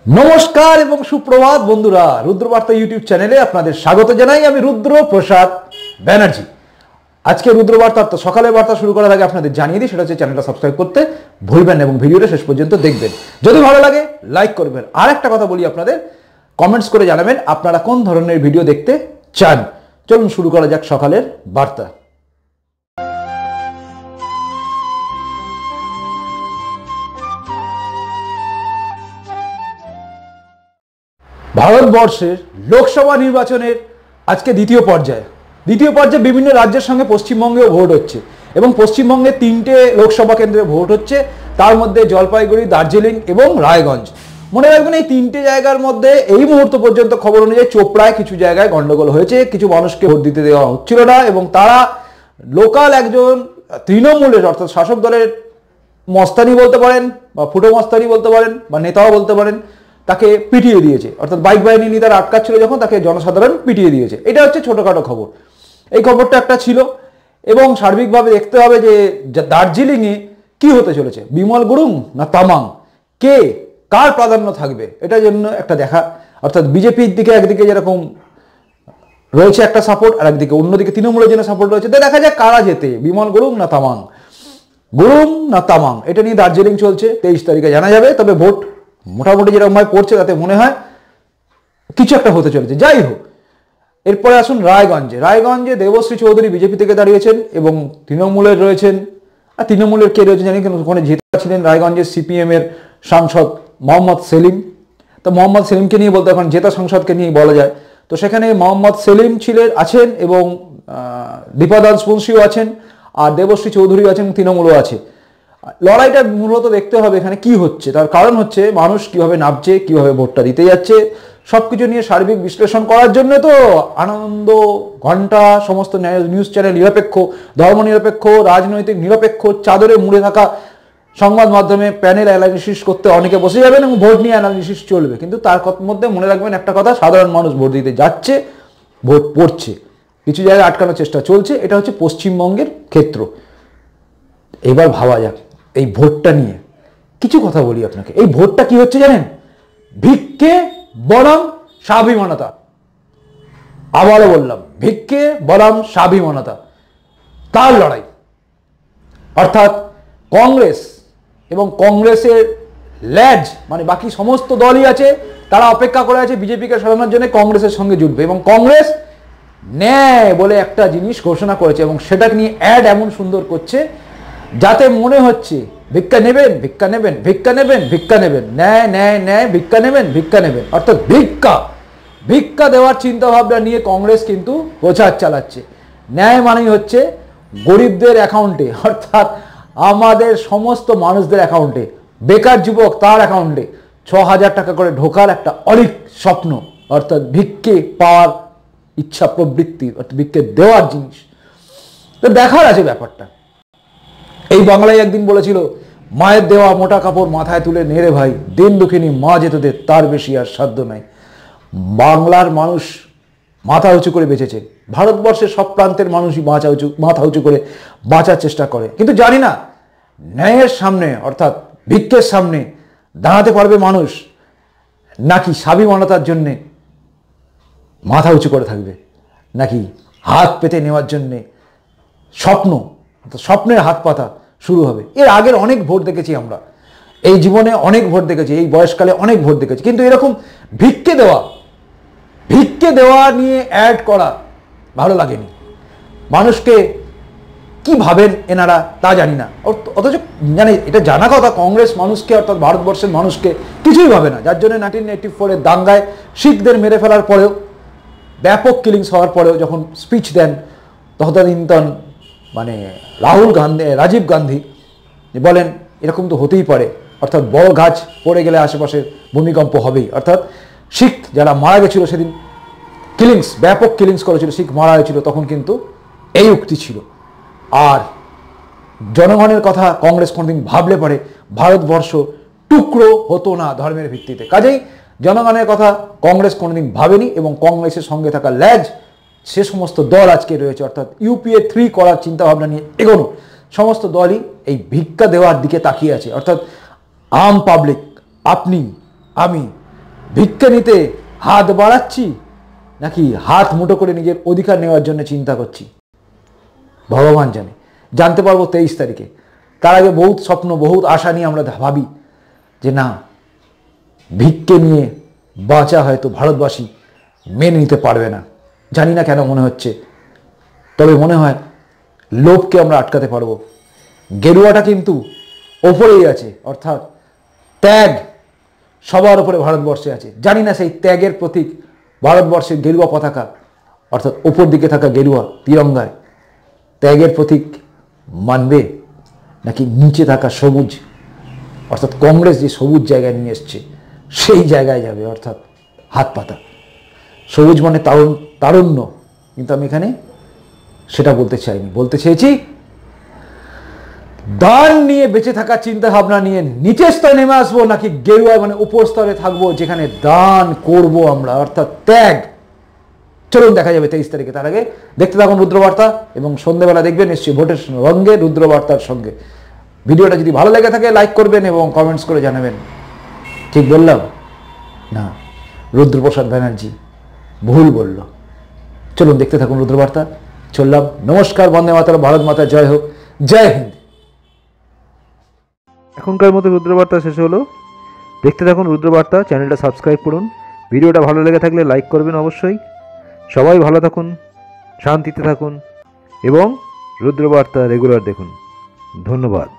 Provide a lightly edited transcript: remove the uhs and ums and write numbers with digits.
नमस्कार एवं सुप्रभात बंधुरा रुद्रबार्ता यूट्यूब चैनेले आपनादेर स्वागत जानाई। आमि रुद्र प्रसाद बैनार्जी। आज के रुद्रबार्ता तो सकाले बार्ता शुरू करार आगे आपनादेर जानिये दिई सेटा हच्छे चैनेलटा सबस्क्राइब करते भुलबेन ना एबं भिडियोटा शेष पर्यन्त देखबेन। यदि भालो लागे लाइक करबेन। आरेकटा कथा बोली आपनादेर कमेंट्स करे जानाबेन आपनारा कोन धरनेर भिडियो देखते चान। चलुन शुरू करा जाक सकालेर बार्ता। ভারতবর্ষের লোকসভা নির্বাচনের আজকে দ্বিতীয় পর্যায়ে বিভিন্ন রাজ্যের সঙ্গে পশ্চিমবঙ্গেও ভোট হচ্ছে এবং পশ্চিমবঙ্গে 3টে লোকসভা কেন্দ্রে ভোট হচ্ছে, তার মধ্যে জলপাইগুড়ি, দার্জিলিং এবং রায়গঞ্জ। মনে রাখবেন এই 3টে জায়গার মধ্যে এই মুহূর্ত পর্যন্ত খবর অনুযায়ী চোপড়ায় কিছু জায়গায় গন্ডগোল হয়েছে, কিছু মানুষকে ভোট দিতে দেওয়া হচ্ছিল না এবং তারা লোকাল একজন তৃণমূলের অর্থাৎ শাসক দলের মস্তানি বলতে পারেন বা ফুটো মস্তানি বলতে পারেন বা নেতাও বলতে পারেন, তাকে পিটিয়ে দিয়েছে। অর্থাৎ বাইক বাহিনী নিয়ে তারা আটকাচ্ছিল যখন তাকে জনসাধারণ পিটিয়ে দিয়েছে। এটা হচ্ছে ছোটখাটো খবর। এই খবরটা একটা ছিল এবং সার্বিকভাবে দেখতে হবে যে দার্জিলিংয়ে কি হতে চলেছে, বিমল গুরুং না তামাং, কে কার প্রাধান্য থাকবে, এটার জন্য একটা দেখা। অর্থাৎ বিজেপির দিকে একদিকে যেরকম রয়েছে একটা সাপোর্ট আর একদিকে অন্যদিকে তৃণমূলের জন্য সাপোর্ট রয়েছে। দেখা যাক কারা জেতে, বিমল গুরুং না তামাং, গুরুং না তামাং, এটা নিয়ে দার্জিলিং চলছে। 23 তারিখে জানা যাবে। তবে ভোট মোটামুটি যেরকম ভাবে পড়ছে তাতে মনে হয় কিছু একটা হতে চলেছে। যাই হোক, এরপরে আসুন রায়গঞ্জে দেবশ্রী চৌধুরী বিজেপি থেকে দাঁড়িয়েছেন এবং তৃণমূলের রয়েছেন, আর তৃণমূলের কে রয়েছেন জানি কেন, ওখানে জেতা ছিলেন রায়গঞ্জের সিপিএম এর সাংসদ মোহাম্মদ সেলিম। তো মোহাম্মদ সেলিমকে নিয়ে বলতে এখন জেতা সংসদকে নিয়ে বলা যায়। তো সেখানে মোহাম্মদ সেলিম আছেন এবং দীপাদাসবংশীও আছেন আর দেবশ্রী চৌধুরী আছেন, তৃণমূলও আছে। লড়াইটা মূলত দেখতে হবে এখানে কি হচ্ছে। তার কারণ হচ্ছে মানুষ কিভাবে নামছে, কিভাবে ভোটটা দিতে যাচ্ছে, সবকিছু নিয়ে সার্বিক বিশ্লেষণ করার জন্য তো আনন্দ ঘন্টা সমস্ত নিউজ চ্যানেল নিরপেক্ষ, ধর্মনিরপেক্ষ, রাজনৈতিক নিরপেক্ষ চাদরে মুড়ে থাকা সংবাদ মাধ্যমে প্যানেল অ্যানালিসিস করতে অনেকে বসে যাবেন এবং ভোট নিয়ে অ্যানালিসিস চলবে। কিন্তু তার মধ্যে মনে রাখবেন একটা কথা, সাধারণ মানুষ ভোট দিতে যাচ্ছে, ভোট পড়ছে, কিছু জায়গায় আটকানোর চেষ্টা চলছে। এটা হচ্ছে পশ্চিমবঙ্গের ক্ষেত্র। এবার ভাবা যাক এই ভোটটা নিয়ে কিছু কথা বলি আপনাকে। এই ভোটটা কি হচ্ছে জানেন? ভিক্ষে বনাম স্বাভিমানতা। আবারও বললাম, ভিক্ষে বনাম স্বাভিমানতা, তার লড়াই। অর্থাৎ কংগ্রেস এবং কংগ্রেসের ল্যাজ মানে বাকি সমস্ত দলই আছে, তারা অপেক্ষা করে আছে বিজেপিকে সরানোর জন্য কংগ্রেসের সঙ্গে জুটবে এবং কংগ্রেস ন্যায় বলে একটা জিনিস ঘোষণা করেছে এবং সেটাকে নিয়ে অ্যাড এমন সুন্দর করছে যাতে মনে হচ্ছে ভিক্ষা নেবেন, ভিক্ষা নেবেন, ভিক্ষা নেবেন, ভিক্ষা নেবেন, ন্যায় ন্যায় ন্যায়, ভিক্ষা নেবেন, ভিক্ষা নেবেন। অর্থাৎ ভিক্ষা দেওয়ার চিন্তা ভাবনা নিয়ে কংগ্রেস কিন্তু প্রচার চালাচ্ছে। ন্যায় মানেই হচ্ছে গরিবদের অ্যাকাউন্টে, অর্থাৎ আমাদের সমস্ত মানুষদের অ্যাকাউন্টে, বেকার যুবক তার অ্যাকাউন্টে 6,000 টাকা করে ঢোকার একটা অলিক স্বপ্ন। অর্থাৎ ভিক্ষে পাওয়ার ইচ্ছা প্রবৃত্তি, অর্থাৎ ভিক্ষে দেওয়ার জিনিস। তো দেখার আছে ব্যাপারটা। এই বাংলায় একদিন বলেছিল, মায়ের দেওয়া মোটা কাপড় মাথায় তুলে নেড়ে ভাই, দিন দুঃখিনী মা যেতে দে, তার বেশি আর সাধ্য নাই। বাংলার মানুষ মাথা উঁচু করে বেঁচেছে। ভারতবর্ষের সব প্রান্তের মানুষই মাথা উঁচু করে বাঁচার চেষ্টা করে, কিন্তু জানি না ন্যায়ের সামনে অর্থাৎ ভিক্ষের সামনে দাঁড়াতে পারবে মানুষ নাকি স্বাভিমানতার জন্যে মাথা উঁচু করে থাকবে, নাকি হাত পেতে নেওয়ার জন্যে স্বপ্নের হাত পাতা শুরু হবে। এর আগের অনেক ভোট দেখেছি আমরা, এই জীবনে অনেক ভোট দেখেছি, এই বয়সকালে অনেক ভোট দেখেছি, কিন্তু এরকম ভিক্ষে দেওয়া নিয়ে অ্যাড করা ভালো লাগেনি। মানুষকে কি ভাবেন এনারা তা জানি না, অথচ জানে এটা জানা কথা কংগ্রেস মানুষকে অর্থাৎ ভারতবর্ষের মানুষকে কিছুই ভাবে না। যার জন্য 1984-এর দাঙ্গায় শিখদের মেরে ফেলার পরেও, ব্যাপক কিলিংস হওয়ার পরেও যখন স্পিচ দেন তদানীন্তন মানে রাজীব গান্ধী বলেন এরকম তো হতেই পারে, অর্থাৎ বড় গাছ পড়ে গেলে আশেপাশে ভূমিকম্প হবেই। অর্থাৎ শিখ যারা মারা গেছিল সেদিন ব্যাপক কিলিংস করেছিল, শিখ মারা হয়েছিল, তখন কিন্তু এই উক্তি ছিল। আর জনগণের কথা কংগ্রেস কোনোদিন ভাবলে পরে ভারতবর্ষ টুকরো হতো না ধর্মের ভিত্তিতে। কাজেই জনগণের কথা কংগ্রেস কোনোদিন ভাবেনি এবং কংগ্রেসের সঙ্গে থাকা ল্যাজ সে সমস্ত দল আজকে রয়েছে, অর্থাৎ UPA 3 করার চিন্তাভাবনা নিয়ে এগোনো সমস্ত দলই এই ভিক্ষা দেওয়ার দিকে তাকিয়ে আছে। অর্থাৎ আম পাবলিক, আপনি আমি ভিক্ষে নিতে হাত বাড়াচ্ছি নাকি হাত মুঠো করে নিজের অধিকার নেওয়ার জন্য চিন্তা করছি ভগবান জানে। জানতে পারবো 23 তারিখে। তার আগে বহুত স্বপ্ন, বহুত আশা নিয়ে আমরা ভাবি যে না, ভিক্ষে নিয়ে বাঁচা হয়তো ভারতবাসী মেনে নিতে পারবে না। জানি না কেন মনে হচ্ছে, তবে মনে হয় লোভকে আমরা আটকাতে পারবো। গেরুয়াটা কিন্তু ওপরেই আছে, অর্থাৎ ত্যাগ সবার উপরে ভারতবর্ষে আছে। জানি না সেই ত্যাগের প্রতীক ভারতবর্ষের গেরুয়া পতাকা, অর্থাৎ ওপর দিকে থাকা গেরুয়া তিরঙ্গায় ত্যাগের প্রতীক মানবে নাকি নিচে থাকা সবুজ, অর্থাৎ কংগ্রেস যে সবুজ জায়গায় নিয়ে এসছে সেই জায়গায় যাবে, অর্থাৎ হাত পাতা। সবুজ মানে তারুণ্য, কিন্তু আমি এখানে সেটা বলতে চাইনি। বলতে চেয়েছি দান নিয়ে বেঁচে থাকার চিন্তা ভাবনা নিয়ে নিচের স্তরে নেমে আসবো নাকি গেরুয়া মানে উপর স্তরে থাকবো যেখানে দান করব আমরা, অর্থাৎ ত্যাগ। চলুন দেখা যাবে 23 তারিখে। তার আগে দেখতে থাকুন রুদ্রবার্তা এবং সন্ধ্যেবেলা দেখবেন নিশ্চয়ই ভোটের রঙে রুদ্রবার্তার সঙ্গে। ভিডিওটা যদি ভালো লেগে থাকে লাইক করবেন এবং কমেন্টস করে জানাবেন। ঠিক বললাম না? রুদ্রপ্রসাদ ব্যানার্জি ভুল বলল। চলুন দেখতে থাকুন রুদ্রবার্তা। চললাম। নমস্কার, বন্দে মাতরম, ভারত মাতা জয় হোক, জয় হিন্দ। এখনকার মতো রুদ্রবার্তা শেষ হলো। দেখতে থাকুন রুদ্রবার্তা, চ্যানেলটা সাবস্ক্রাইব করুন। ভিডিওটা ভালো লেগে থাকলে লাইক করবেন অবশ্যই। সবাই ভালো থাকুন, শান্তিতে থাকুন এবং রুদ্রবার্তা রেগুলার দেখুন। ধন্যবাদ।